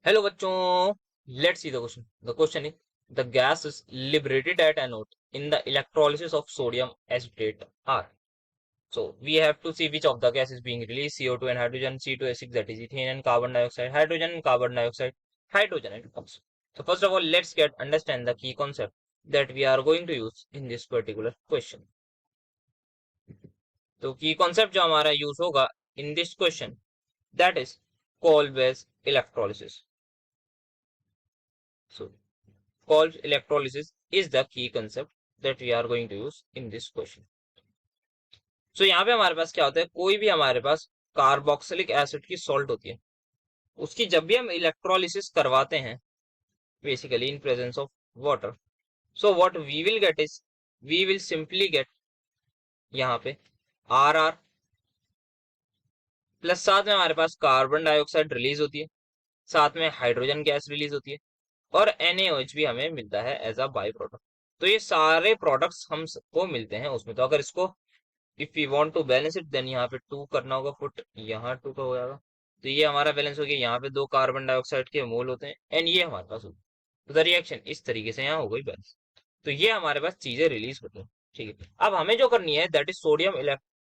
Hello बच्चों, let's see the question. The question is the gas is liberated at anode in the electrolysis of sodium acetate R. So we have to see which of the gas is being released: CO2 and hydrogen, C2H6 that is ethane and carbon dioxide, hydrogen and carbon dioxide, hydrogen and oxygen. So first of all, let's get understand the key concept that we are going to use in this particular question. तो key concept जो हमारा use होगा in this question, that is Kolbe's electrolysis. So called electrolysis is the key concept that we are going to use in this question. So यहाँ पे हमारे पास क्या होता है, कोई भी हमारे पास कार्बोक्सिलिक एसिड की सॉल्ट होती है, उसकी जब भी हम इलेक्ट्रोलिसिस करवाते हैं basically in presence of water, so what we will get is we will simply get यहाँ पे आर आर प्लस साथ में हमारे पास कार्बन डाइऑक्साइड रिलीज होती है, साथ में हाइड्रोजन गैस रिलीज होती है और NaOH भी हमें मिलता है एज अ बाई प्रोडक्ट. तो ये सारे प्रोडक्ट्स हमको मिलते हैं उसमें. तो अगर इसको if you want to balance it then यहाँ पे 2 करना होगा पुट, यहाँ 2 का हो जाएगा. तो ये हमारा बैलेंस हो गया. यहाँ पे 2 कार्बन डाइऑक्साइड के मोल होते हैं एंड ये हमारे पास होगा. तो द रिएक्शन इस तरीके से यहाँ हो गई बैलेंस. तो ये हमारे पास चीजें रिलीज होती हैं. ठीक है, अब हमें जो करनी है दैट इज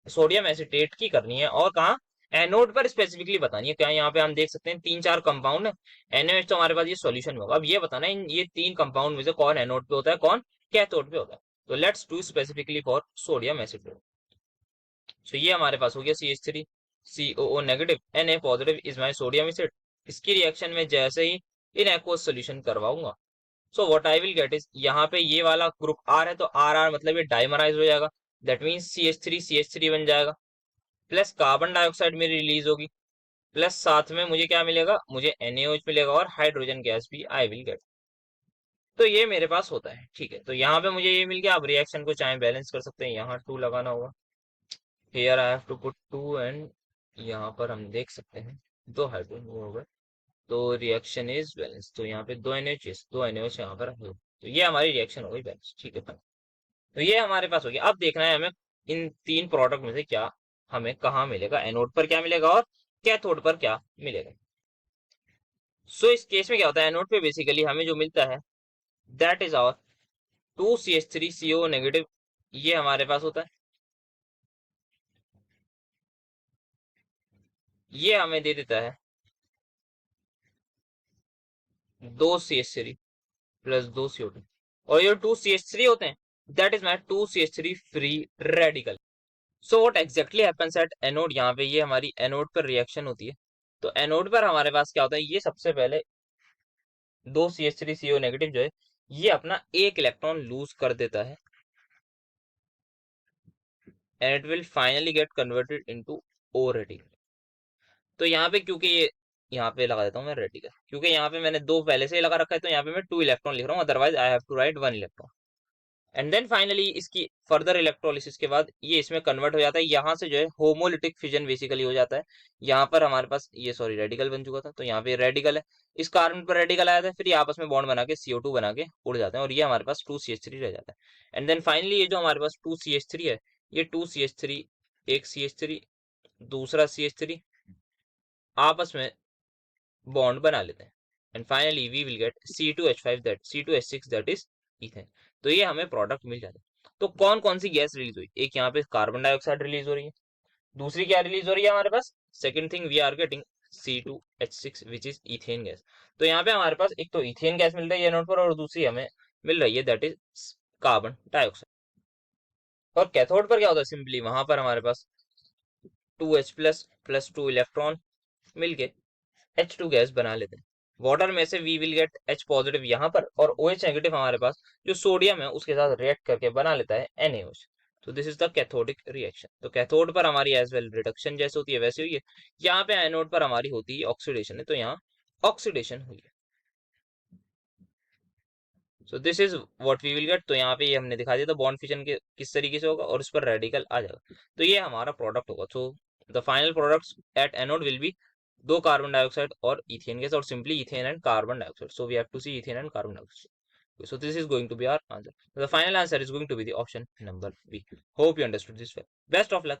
सोडियम एसिटेट की करनी है और कहाँ, एनोड पर स्पेसिफिकली बतानी है. क्या यहाँ पे हम देख सकते हैं 3-4 कंपाउंड है. NaOH तो हमारे पास ये सॉल्यूशन में होगा. अब ये बताना है ये 3 कंपाउंड में से कौन एनोड पे होता है, कौन कैथोड पे होता है. तो let's do specifically for sodium acetate. तो ये हमारे पास हो गया CH3 COO negative Na positive is my sodium acid. इसकी रिएक्शन में जैसे ही इन एक्वस सोल्यूशन करवाऊंगा, so what I will get is यहाँ पे ये वाला ग्रुप R है तो RR मतलब ये डाइमराइज हो जाएगा. दैट मीन्स CH3 बन जाएगा. प्लस कार्बन डाइऑक्साइड मेरी रिलीज होगी, प्लस साथ में मुझे क्या मिलेगा, मुझे NaOH मिलेगा और हाइड्रोजन गैस भी आई विल गेट. तो ये मेरे पास होता है. ठीक है, तो यहाँ पे मुझे ये मिल गया. अब रिएक्शन को चाहे बैलेंस कर सकते हैं. यहाँ 2 लगाना होगा. Here I have to put 2 and यहाँ पर हम देख सकते हैं 2 हाइड्रोजन हो गए. तो रिएक्शन इज बैलेंस. तो यहाँ पे 2 NaOH यहाँ पर है. तो ये हमारी रिएक्शन हो गई बैलेंस. ठीक है, तो ये हमारे पास हो गया. अब देखना है हमें इन 3 प्रोडक्ट में से क्या हमें कहाँ मिलेगा, एनोड पर क्या मिलेगा और कैथोड पर क्या मिलेगा. सो इस केस में क्या होता है, एनोड पे बेसिकली हमें जो मिलता है that is our 2CH3CO negative. ये हमारे पास होता है. ये हमें दे देता है 2CH3 प्लस 2CO2 और ये 2CH3 होते हैं that is my 2CH3 free radical. So what exactly happens at anode, यहाँ पे ये हमारी एनोड पर रिएक्शन होती है. तो एनोड पर हमारे पास क्या होता है, ये सबसे पहले 2CH3CO नेगेटिव जो है ये अपना एक इलेक्ट्रॉन लूज कर देता है and it will finally get converted into O radical. तो यहाँ पे क्योंकि ये यहाँ पे लगा देता हूँ मैं रेडिकल, क्योंकि यहाँ पे मैंने 2 पहले से ही लगा रखा है तो यहाँ पे मैं 2 इलेक्ट्रॉन लिख रहा हूँ, otherwise I have to write 1 electron. And then finally इसकी फर्दर इलेक्ट्रोलिसिस के बाद ये इसमें कन्वर्ट हो जाता है. यहाँ से जो है होमोलिटिक फिजन बेसिकली हो जाता है. यहाँ पर हमारे पास ये सॉरी रेडिकल बन चुका था तो यहाँ पे रेडिकल है. इस कार्बन पर रेडिकल आया था, फिर ये आपस में बॉन्ड बना के CO2 बना के उड़ जाते हैं और ये हमारे पास 2CH3 रह जाता है. एंड देन फाइनली ये जो हमारे पास 2CH3 है, ये 2CH3 एक CH3 दूसरा CH3 आपस में बॉन्ड बना लेते हैं and finally we will get C2H6 that is ethane. तो ये हमें प्रोडक्ट मिल जाता है. तो कौन कौन सी गैस रिलीज हुई, एक यहाँ पे कार्बन डाइऑक्साइड रिलीज हो रही है, दूसरी क्या रिलीज हो रही है हमारे पास, second thing we are getting C2H6 which is ethane gas. तो यहाँ पे हमारे पास एक तो इथेन गैस मिल रही है नोट पर और दूसरी हमें मिल रही है दैट इज कार्बन डाइऑक्साइड. और कैथोड पर क्या होता है, सिंपली वहां पर हमारे पास 2H प्लस प्लस 2 इलेक्ट्रॉन मिलके H2 गैस बना लेते हैं. वाटर में से we will get H positive यहाँ पर और OH नेगेटिव हमारे पास जो सोडियम है उसके साथ रिएक्ट करके बना लेता है NaOH. तो this is the cathodic reaction. तो कैथोड पर हमारी एज वेल रिडक्शन जैसे होती है वैसे हुई है. यहाँ पे एनोड पर हमारी होती है ऑक्सीडेशन है, तो यहाँ ऑक्सीडेशन हुई है. So this is what we will get. तो यहाँ पे ये हमने दिखा दिया था बॉन्ड फिजन के किस तरीके से होगा और उस पर रेडिकल आ जाएगा. तो ये हमारा प्रोडक्ट होगा. So the final products at anode will be 2 carbon dioxide और इथेन गैस और simply ethane and carbon dioxide. So we have to see ethane and carbon dioxide. So this is going to be our answer. So the final answer is going to be the option number B. Hope you understood this well. Best of luck.